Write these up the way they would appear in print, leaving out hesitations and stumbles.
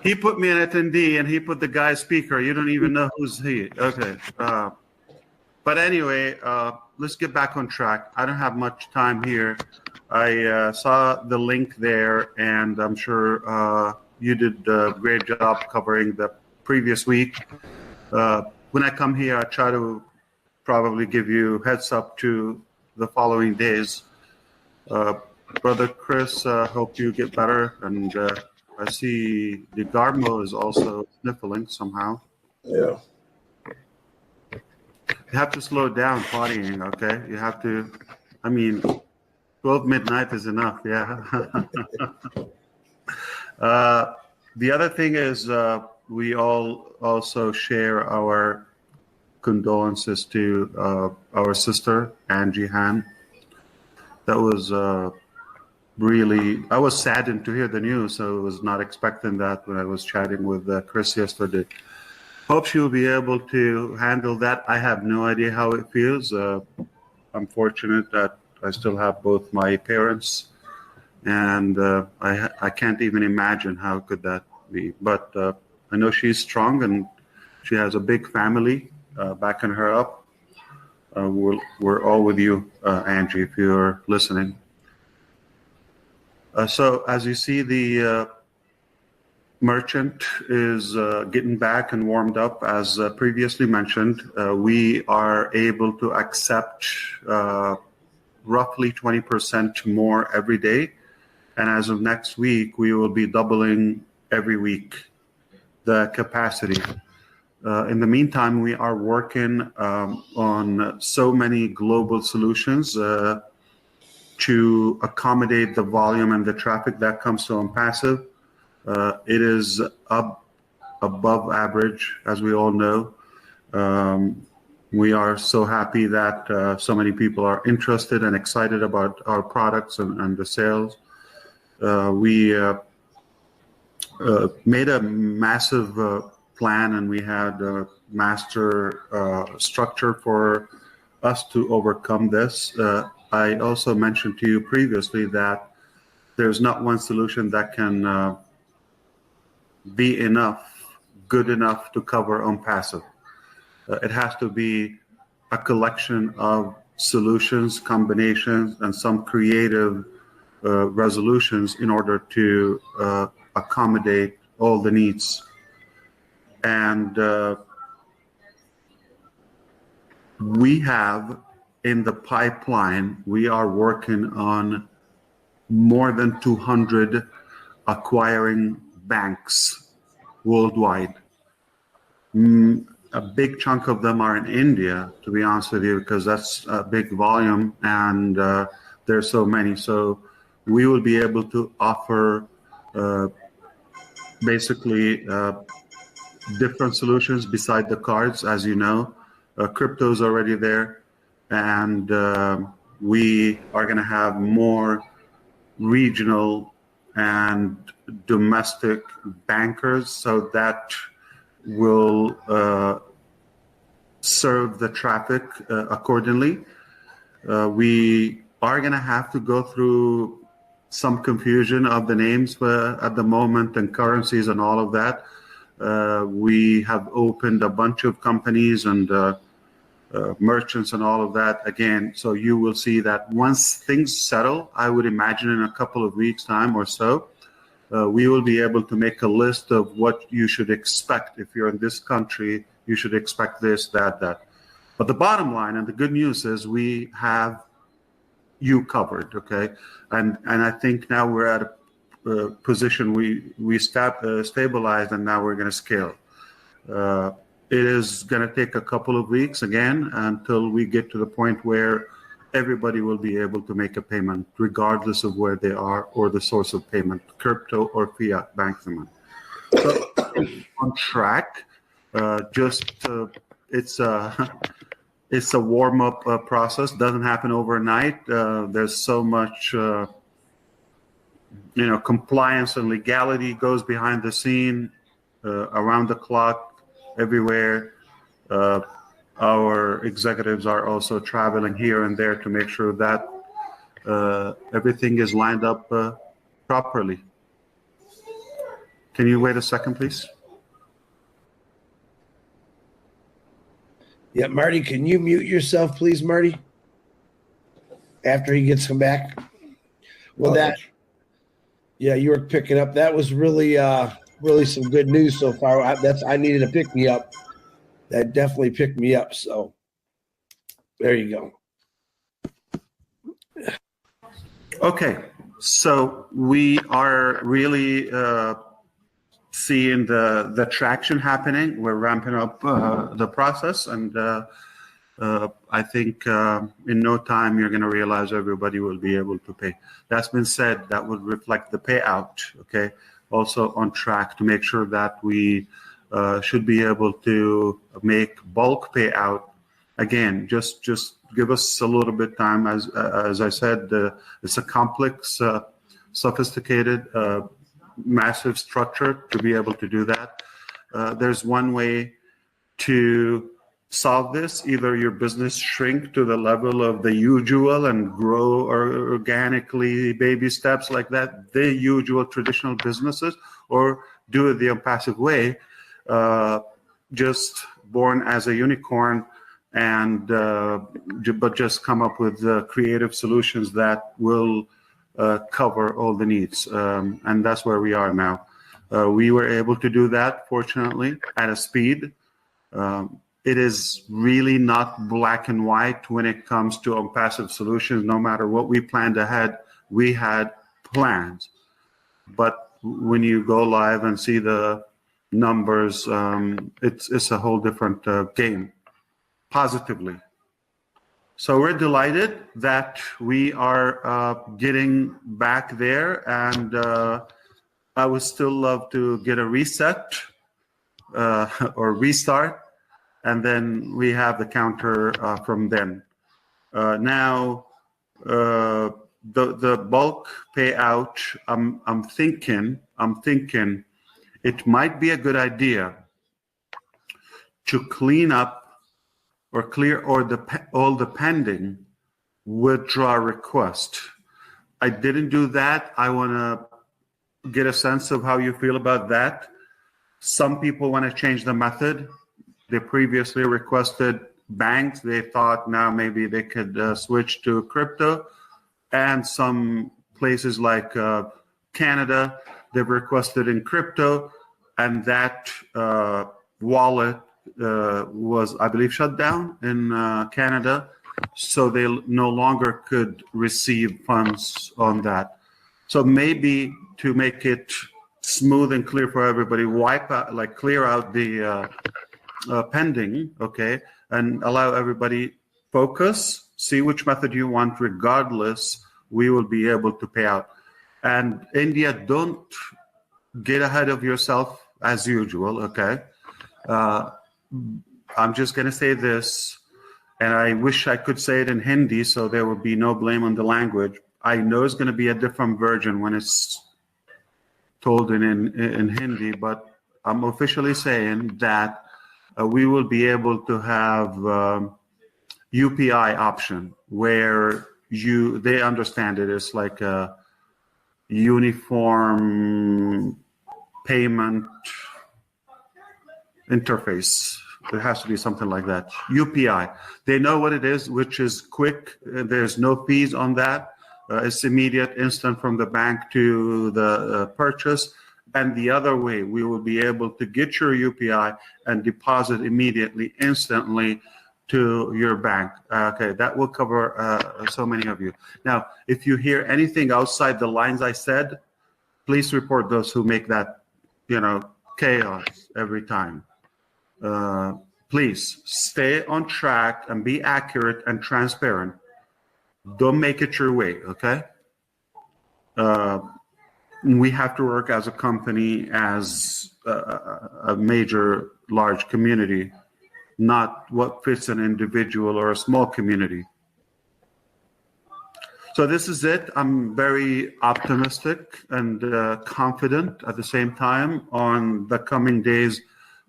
He put me in attendee, and he put the guy speaker. You don't even know who's he. Okay. But anyway, let's get back on track. I don't have much time here. I saw the link there, and I'm sure you did a great job covering the previous week. When I come here, I try to probably give you heads up to the following days. Brother Chris, hope you get better. And I see the Garmo is also sniffling somehow. Yeah. You have to slow down partying, okay? You have to, 12 midnight is enough, yeah. The other thing is we all also share our condolences to our sister, Angie Han. That was really, I was saddened to hear the news, so I was not expecting that when I was chatting with Chris yesterday. Hope she will be able to handle that. I have no idea how it feels. I'm fortunate that I still have both my parents, and I can't even imagine how could that be. But I know she's strong, and she has a big family backing her up. We're all with you, Angie, if you're listening. So as you see, the merchant is getting back and warmed up. As previously mentioned, we are able to accept roughly 20% more every day. And as of next week, we will be doubling every week the capacity. In the meantime, we are working on so many global solutions to accommodate the volume and the traffic that comes to ONPASSIVE. It is up above average, as we all know. We are so happy that so many people are interested and excited about our products and the sales. We made a massive plan, and we had a master structure for us to overcome this. I also mentioned to you previously that there's not one solution that can be good enough to cover ONPASSIVE. It has to be a collection of solutions, combinations, and some creative resolutions in order to accommodate all the needs. And we have in the pipeline, we are working on more than 200 acquiring banks worldwide. A big chunk of them are in India, to be honest with you, because that's a big volume, and there's so many. So we will be able to offer basically different solutions beside the cards. As you know, crypto is already there, and we are going to have more regional and domestic bankers, so that will serve the traffic accordingly. We are going to have to go through some confusion of the names at the moment, and currencies and all of that. We have opened a bunch of companies and merchants and all of that again. So you will see that once things settle, I would imagine in a couple of weeks' time or so, we will be able to make a list of what you should expect. If you're in this country, you should expect this, that. But the bottom line and the good news is we have you covered, okay? And I think now we're at a position we stabilized, and now we're going to scale. It is going to take a couple of weeks again until we get to the point where everybody will be able to make a payment regardless of where they are or the source of payment, crypto or fiat bank payment. So on track. It's a warm-up process. Doesn't happen overnight. There's so much compliance and legality goes behind the scene, around the clock, everywhere. Our executives are also traveling here and there to make sure that everything is lined up properly. Can you wait a second, please? Yeah, Marty, can you mute yourself, please, Marty? After he gets come back. Well, yeah, you were picking up. That was really, really some good news so far. I needed to pick me up. That definitely picked me up. So there you go. Okay, so we are really seeing the traction happening. We're ramping up the process, and I think in no time you're going to realize everybody will be able to pay. That's been said, that would reflect the payout, okay? Also on track to make sure that we should be able to make bulk payout. Again, just give us a little bit time. As I said, it's a complex, sophisticated, massive structure to be able to do that. There's one way to solve this. Either your business shrink to the level of the usual and grow organically, baby steps like that, the usual traditional businesses, or do it the ONPASSIVE way, just born as a unicorn, and but just come up with creative solutions that will cover all the needs, and that's where we are now. We were able to do that, fortunately, at a speed. It is really not black and white when it comes to ONPASSIVE solutions. No matter what we planned ahead, we had plans. But when you go live and see the numbers, it's a whole different game, positively. So we're delighted that we are getting back there, and I would still love to get a reset or restart, and then we have the counter from then. Now, the bulk payout, I'm thinking it might be a good idea to clean up or clear all the pending withdrawal request. I didn't do that. I want to get a sense of how you feel about that. Some people want to change the method. They previously requested banks. They thought now maybe they could switch to crypto. And some places like Canada, they've requested in crypto, and that wallet was, I believe, shut down in Canada, so they no longer could receive funds on that. So maybe to make it smooth and clear for everybody, clear out the pending, okay, and allow everybody focus, see which method you want. Regardless, we will be able to pay out. And India, don't get ahead of yourself as usual, okay? I'm just going to say this, and I wish I could say it in Hindi so there would be no blame on the language. I know it's going to be a different version when it's told in Hindi, but I'm officially saying that we will be able to have UPI option where they understand it is like a uniform payment interface. There has to be something like that. UPI. They know what it is, which is quick. There's no fees on that. It's immediate, instant from the bank to the purchase. And the other way, we will be able to get your UPI and deposit immediately, instantly to your bank. Okay, that will cover so many of you. Now, if you hear anything outside the lines I said, please report those who make that, chaos every time. Please stay on track and be accurate and transparent. Don't make it your way, okay? We have to work as a company, as a major, large community, not what fits an individual or a small community. So this is it. I'm very optimistic and confident at the same time on the coming days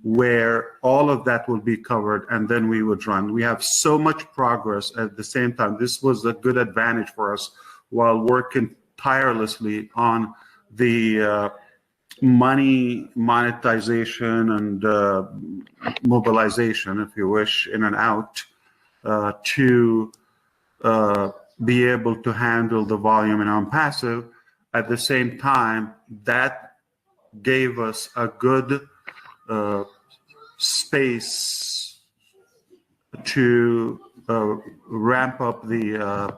where all of that will be covered, and then we would run. We have so much progress at the same time. This was a good advantage for us while working tirelessly on the money monetization and mobilization, if you wish, in and out, to be able to handle the volume in ONPASSIVE. At the same time, that gave us a good space to ramp up the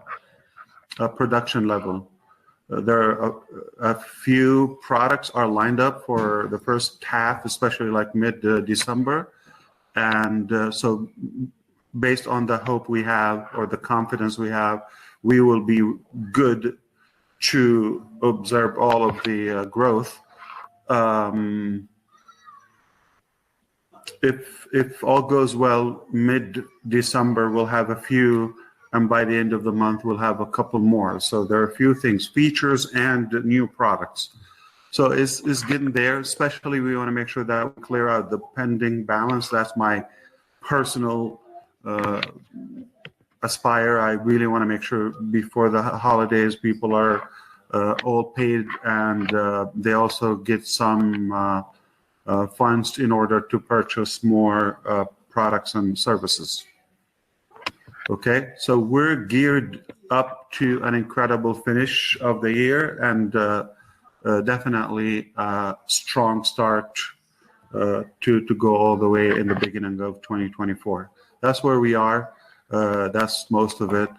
production level. There are a few products are lined up for the first half, especially like mid-December. And so based on the hope we have or the confidence we have, we will be good to observe all of the growth. If all goes well, mid-December we'll have a few, and by the end of the month we'll have a couple more. So there are a few things, features and new products. So it's getting there. Especially we want to make sure that we clear out the pending balance. That's my personal aspire. I really want to make sure before the holidays people are all paid, and they also get some funds in order to purchase more products and services. Okay, so we're geared up to an incredible finish of the year, and definitely a strong start to go all the way in the beginning of 2024. That's where we are. That's most of it.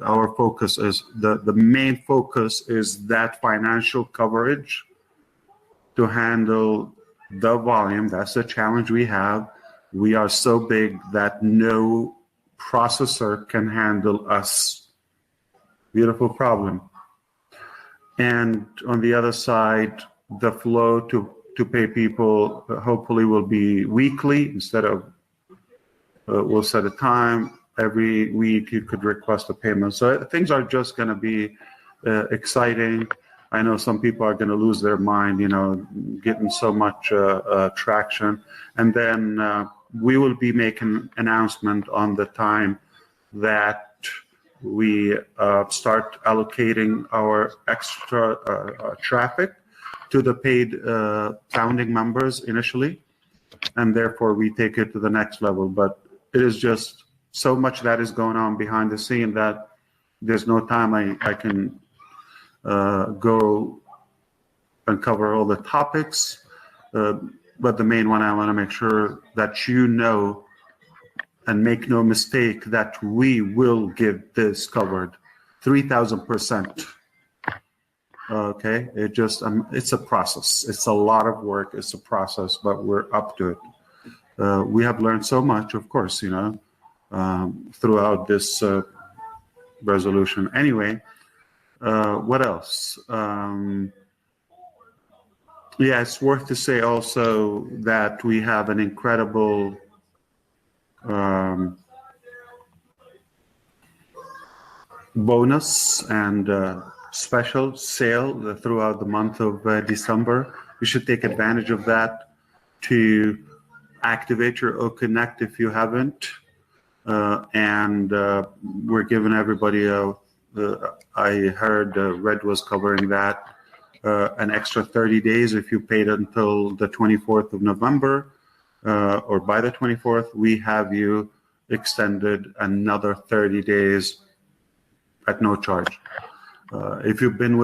Our focus is, the main focus is that financial coverage to handle the volume. That's the challenge we have. We are so big that no processor can handle us. Beautiful problem. And on the other side, the flow to pay people hopefully will be weekly instead of we'll set a time. Every week you could request a payment. So things are just going to be exciting. I know some people are going to lose their mind, you know, getting so much traction. And then we will be making announcement on the time that we start allocating our extra traffic to the paid founding members initially, and therefore we take it to the next level. But it is just so much that is going on behind the scene that there's no time I can go and cover all the topics. But the main one, I want to make sure that you know and make no mistake that we will get this covered 3,000%. Okay, it's a process. It's a lot of work. It's a process, but we're up to it. We have learned so much, of course, you know, throughout this resolution. Anyway, what else? Yeah, it's worth to say also that we have an incredible bonus and special sale throughout the month of December. You should take advantage of that to activate your OConnect if you haven't. And we're giving everybody I heard Red was covering that, an extra 30 days if you paid until the 24th of November, or by the 24th, we have you extended another 30 days at no charge. If you've been with